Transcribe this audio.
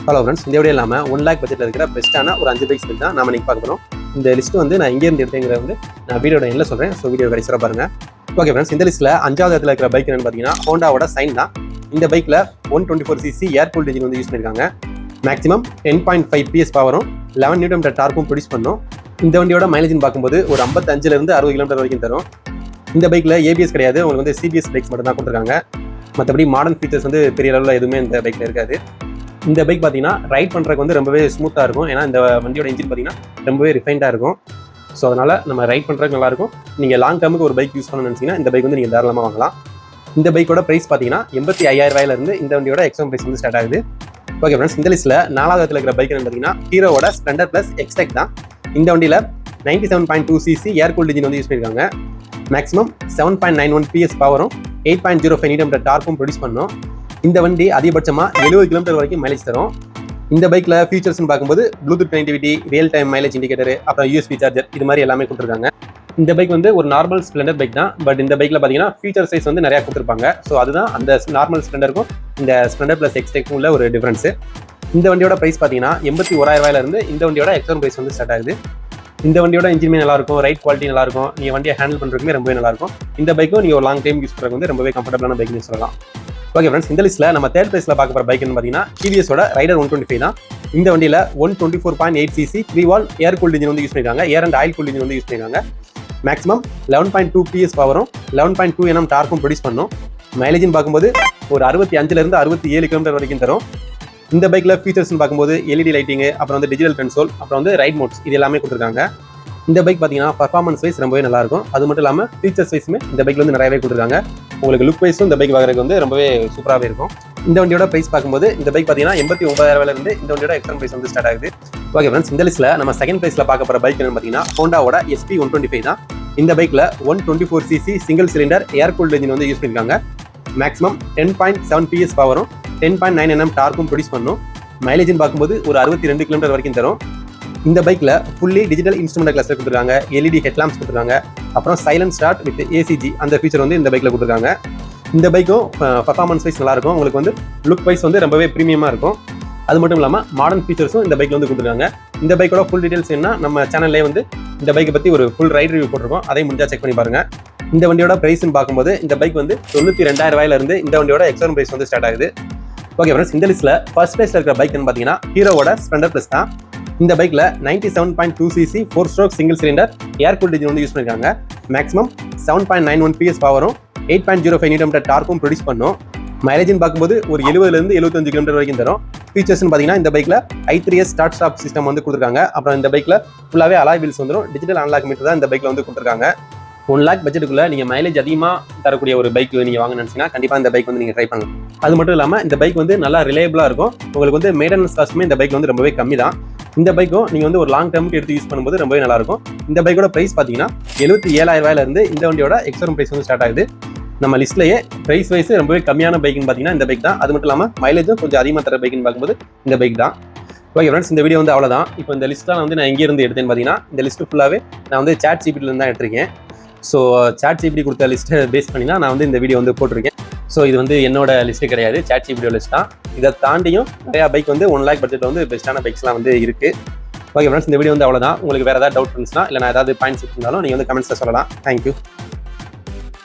Hello friends, இந்த video இல்லாமல் 1 lakh பட்ஜெட்டில் இருக்கிற பெஸ்ட்டான ஒரு 5 பைக்ஸ் பற்றி தான் நம்ம இன்றைக்கி பார்க்க போகிறோம். இந்த லிஸ்ட்டு வந்து நான் எங்கேருந்து எடுத்தேங்கிறத வந்து நான் வீடியோட எண்ணில் சொல்கிறேன். ஸோ வீடியோ கடைசியாக பாருங்கள். ஓகே ஃப்ரெண்ட்ஸ், இந்த லிஸ்ட்டில் 5வது இடத்துல இருக்கிற பைக் என்னென்னு பார்த்தீங்கன்னா ஹோண்டாவோட சைன் தான். இந்த பைக்கில் 124cc ஏர் கூல்ட் இன்ஜின் வந்து யூஸ் பண்ணியிருக்காங்க. மேக்ஸிமம் 10.5 PS பவரும் 11 Nm டார்க்கும் ப்ரொடியூஸ் பண்ணும். இந்த வண்டியோட மைலேஜ்னு பார்க்கும்போது ஒரு 55 60 km வரைக்கும் தரும். இந்த பைக்கில் ஏபிஎஸ் கிடையாது, உங்களுக்கு வந்து சிபிஎஸ் பைக்ஸ் மட்டும் தான் கொடுத்துருக்காங்க. மற்றபடி மாடர்ன் ஃபீச்சர்ஸ் வந்து பெரிய அளவில் எதுவுமே இந்த பைக்கில் இருக்காது. இந்த பைக் பார்த்தீங்கன்னா ரைட் பண்ணுறதுக்கு வந்து ரொம்பவே ஸ்மூத்தாக இருக்கும். ஏன்னா இந்த வண்டியோட இன்ஜின் பார்த்தீங்கன்னா ரொம்பவே ரிஃபைண்டாக இருக்கும். ஸோ அதனால் நம்ம ரைட் பண்ணுறதுக்கு நல்லாயிருக்கும். நீங்கள் லாங் டர்முக்கு ஒரு பைக் யூஸ் பண்ணணும்னு நினச்சிங்கன்னா இந்த பைக் வந்து நீங்கள் தாராளமாக வாங்கலாம். இந்த பைக்கோட ப்ரைஸ் பார்த்தீங்கன்னா 85,000 ரூபாயிலிருந்து இந்த வண்டியோட எக்ஸாம் ப்ரைஸ் வந்து ஸ்டார்ட் ஆகுது. ஓகே ஃப்ரெண்ட்ஸ், இந்த லிஸ்ட்டில் 4வது இடத்துல இருக்கிற பைக் என்னன்னு பார்த்தீங்கன்னா ஹீரோவோட ஸ்ப்ளெண்டர் ப்ளஸ் எக்ஸ்டெக் தான். இந்த வண்டியில் 97.2cc ஏர் கூல்ட் இன்ஜின் வந்து யூஸ் பண்ணியிருக்காங்க. மேக்ஸிமம் 7.91 PS பவரும் 8.05 Nm டார்க்கும் ப்ரொடியூஸ் பண்ணும். இந்த வண்டி அதிகபட்சமாக 70 km வரைக்கும் மைலேஜ் தரும். இந்த பைக்கில் ஃபீச்சர்ஸ்னு பார்க்கும்போது Bluetooth connectivity, real time mileage indicator, அப்புறம் USB சார்ஜர், இது மாதிரி எல்லாமே கொடுத்துருக்காங்க. இந்த பைக் வந்து ஒரு நார்மல் ஸ்ப்ளெண்டர் பைக் தான். பட் இந்த பைக்கில் பார்த்தீங்கன்னா ஃபீச்சர் சைஸ் வந்து நிறையா கொடுத்துருப்பாங்க. ஸோ அதுதான் அந்த நார்மல் ஸ்ப்ளெண்டருக்கும் இந்த ஸ்ப்ளெண்டர் ப்ளஸ் எக்ஸ்டெக்கும் உள்ள ஒரு டிஃப்ரென்ஸு. இந்த வண்டியோட ப்ரைஸ் பார்த்தீங்கன்னா 81,000 ரூபாயிலிருந்து இந்த வண்டியோட எக்ஸாம் ப்ரைஸ் வந்து ஸ்டார்ட் ஆகுது. இந்த வண்டியோட இன்ஜினுமே நல்லாயிருக்கும், ரைட் குவாலிட்டி நல்லாயிருக்கும், நீங்கள் வண்டியை ஹேண்டில் பண்ணுறதுக்குமே ரொம்பவே நல்லாயிருக்கும். இந்த பைக்கும் நீங்கள் ஒரு லாங் டைம் யூஸ் பண்ணுறது வந்து ரொம்பவே கம்ஃபர்டபுளான பைக்னு சொல்லலாம். ஓகே ஃப்ரெண்ட்ஸ், இந்த லிஸ்ட்டில் நம்ம தேர்ட் பிளேஸில் பார்க்க போகிற பைக் என்ன பார்த்தீங்கன்னா டிவிஎஸோட ரைடர் 125 தான். இந்த வண்டியில் 124.8cc 3 வால் ஏர் கூல்ட் இன்ஜின் வந்து யூஸ் பண்ணியிருக்காங்க. ஏர் அண்ட் ஆயில் கூல்ட் இன்ஜின் வந்து யூஸ் பண்ணியிருக்காங்க. மேக்ஸிமம் 11.2 PS பவரும் 11.2 Nm டார்க்கும் ப்ரொடியூஸ் பண்ணும். மைலேஜ்னு பார்க்கும்போது ஒரு 65 67 km வரைக்கும் தரும். இந்த பைக்கில் ஃபீச்சர்ஸ்னு பார்க்கும்போது LED லைட்டிங்கு, அப்புறம் வந்து டிஜிட்டல் கன்சோல், அப்புறம் வந்து ரைட் மோட்ஸ், இது எல்லாமே கொடுத்துருக்காங்க. இந்த பைக் பார்த்தீங்கன்னா பர்ஃபார்மன்ஸ் வைஸ் ரொம்பவே நல்லாயிருக்கும். அது மட்டும் இல்லாமல் ஃபீச்சர்ஸ் வைஸுமே இந்த பைக்கில் வந்து நிறையவே கொடுத்துருக்காங்க. உங்களுக்கு லுக் வைஸும் இந்த பைக் வாங்குறதுக்கு வந்து ரொம்பவே சூப்பராகவே இருக்கும். இந்த வண்டியோட ப்ரைஸ் பார்க்கும்போது இந்த பைக் பார்த்தீங்கன்னா 89,000 ரூபாயிலிருந்து இந்த வண்டியோட எக்ஸாம் ப்ரைஸ் வந்து ஸ்டார்ட் ஆகுது. ஓகே ஃப்ரெண்ட்ஸ், இந்த லிஸ்ட்டில் நம்ம செகண்ட் பிளேஸில் பார்க்க போகிற பைக் என்னன்னு பார்த்தீங்கன்னா ஹோண்டாவோட SP 125 தான். இந்த பைக்கில் 124cc சிங்கிள் சிலிண்டர் ஏர் கூல்ட் இன்ஜின் வந்து யூஸ் பண்ணியிருக்காங்க. மேக்ஸிமம் 10.7 PS பவரும் 10.9 Nm டார்க்கும் ப்ரொடியூஸ் பண்ணும். மைலேஜ்னு பார்க்கும்போது ஒரு 62 km வரைக்கும் தரும். இந்த பைக்கில் ஃபுல்லி டிஜிட்டல் இன்ஸ்ட்ருமெண்ட் கிளஸ்டர் கொடுத்துருக்காங்க, LED ஹெட்லாம்ப்ஸ் கொடுத்துருக்காங்க, அப்புறம் சைலண்ட் ஸ்டார்ட் வித் ACG அந்த ஃபீச்சர் வந்து இந்த பைக்கில் கொடுத்துருக்காங்க. இந்த பைக்கும் பர்ஃபார்மன்ஸ் வைஸ் நல்லாயிருக்கும். உங்களுக்கு வந்து லுக் வைஸ் வந்து ரொம்பவே ப்ரீமியமாக இருக்கும். அது மட்டும் இல்லாமல் மாடர்ன் ஃபீச்சர்ஸும் இந்த பைக்கில் வந்து கொடுத்துருக்காங்க. இந்த பைக்கோட ஃபுல் டீட்டெயில்ஸ் என்ன நம்ம சேனல்லே வந்து இந்த பைக்கை பற்றி ஒரு ஃபுல் ரைட் ரிவ்யூ போட்டிருக்கோம். அதை முடிஞ்சால் செக் பண்ணி பாருங்கள். இந்த வண்டியோட ப்ரைஸ்ன்னு பார்க்கும்போது இந்த பைக் வந்து 92,000 ரூபாயிலிருந்து இந்த வண்டியோட எக்ஸாம் ப்ரைஸ் வந்து ஸ்டார்ட் ஆகுது. ஓகே ஃப்ரெண்ட்ஸ், இந்த லிஸ்ட்டில் ஃபர்ஸ்ட் பிளேஸில் இருக்கிற பைக் என்ன பார்த்தீங்கன்னா ஹீரோவோட ஸ்ப்ளெண்டர் ப்ளஸ் தான். இந்த பைக்கில் 97.2cc 4 ஸ்ட்ரோக் சிங்கிள் சிலிண்டர் ஏர் கூல்ட் இன்ஜின் வந்து யூஸ் பண்ணியிருக்காங்க. மேக்ஸிமம் 7.91 PS பவரும் 8.05 Nm டார்க்கும் ப்ரொடியூஸ் பண்ணும். மைலேஜ்னு பார்க்கும்போது ஒரு 70 75 km வரைக்கும் தரும். ஃபீச்சர்ஸ்னு பார்த்தீங்கன்னா இந்த பைக்கில் i3s ஸ்டார்ட் ஸ்டாப் சிஸ்டம் வந்து கொடுத்துருக்காங்க. அப்புறம் இந்த பைக்கில் ஃபுல்லாகவே அலாய் வீல்ஸ் வந்துடும். டிஜிட்டல் அன்லாக் மீட்டர் தான் இந்த பைக்கில் வந்து கொடுத்துருக்காங்க. 1 lakh பட்ஜெட்டுக்குள்ளே நீங்கள் மைலேஜ் அதிகமாக தரக்கூடிய ஒரு பைக் நீங்கள் வாங்க நினச்சிங்கன்னா கண்டிப்பாக இந்த பைக் வந்து நீங்கள் ட்ரை பண்ணலாம். அது மட்டும் இல்லாமல் இந்த பைக் வந்து நல்லா ரிலேபிளாக இருக்கும். உங்களுக்கு வந்து மெயின்டெனன்ஸ் காஸ்ட்டுமே இந்த பைக் வந்து ரொம்பவே கம்மி தான். இந்த பைக்கும் நீங்கள் வந்து ஒரு லாங் டர்முக்கு எடுத்து யூஸ் பண்ணும்போது ரொம்பவே நல்லாயிருக்கும். இந்த பைக்கோட ப்ரைஸ் பார்த்தீங்கன்னா 77,000 ரூபாயிலிருந்து இந்த வண்டியோட எக்ஸாம் ப்ரைஸ் வந்து ஸ்டார்ட் ஆகுது. நம்ம லிஸ்ட்லேயே ப்ரைஸ் வைஸ் ரொம்பவே கம்மியான பைக்குன்னு பார்த்தீங்கன்னா இந்த பைக் தான். அது மட்டும் இல்லாமல் மைலேஜும் கொஞ்சம் அதிகமாக தர பைக்குன்னு பார்க்கும்போது இந்த பைக் தான். ஓகே ஃப்ரெண்ட்ஸ், இந்த வீடியோ வந்து அவ்வளோதான். இப்போ இந்த லிஸ்ட்டில் வந்து நான் எங்கேருந்து எடுத்தேன்னு பார்த்தீங்கன்னா இந்த லிஸ்ட்டு ஃபுல்லாகவே நான் வந்து ChatGPTலேருந்து தான் எடுத்திருக்கேன். ஸோ ChatGPT கொடுத்த லிஸ்ட்டை பேஸ் பண்ணி தான் நான் வந்து இந்த வீடியோ வந்து போட்டிருக்கேன். ஸோ இது வந்து என்னோட லிஸ்ட்டு கிடையாது, ChatGPT லிஸ்ட் தான். இதை தாண்டியும் நிறையா பைக் வந்து 1 lakh பட்ஜெட்டில் வந்து பெஸ்ட்டான பைக்ஸ்லாம் வந்து இருக்குது. ஓகே ஃப்ரெண்ட்ஸ், இந்த வீடியோ வந்து அவ்வளோதான். உங்களுக்கு வேறு ஏதாவது டவுட் இருந்துச்சுன்னா இல்லை நான் ஏதாவது பாயிண்ட்ஸ் இருந்தாலும் நீங்கள் வந்து கமெண்ட்ஸில் சொல்லலாம். தேங்க்யூ.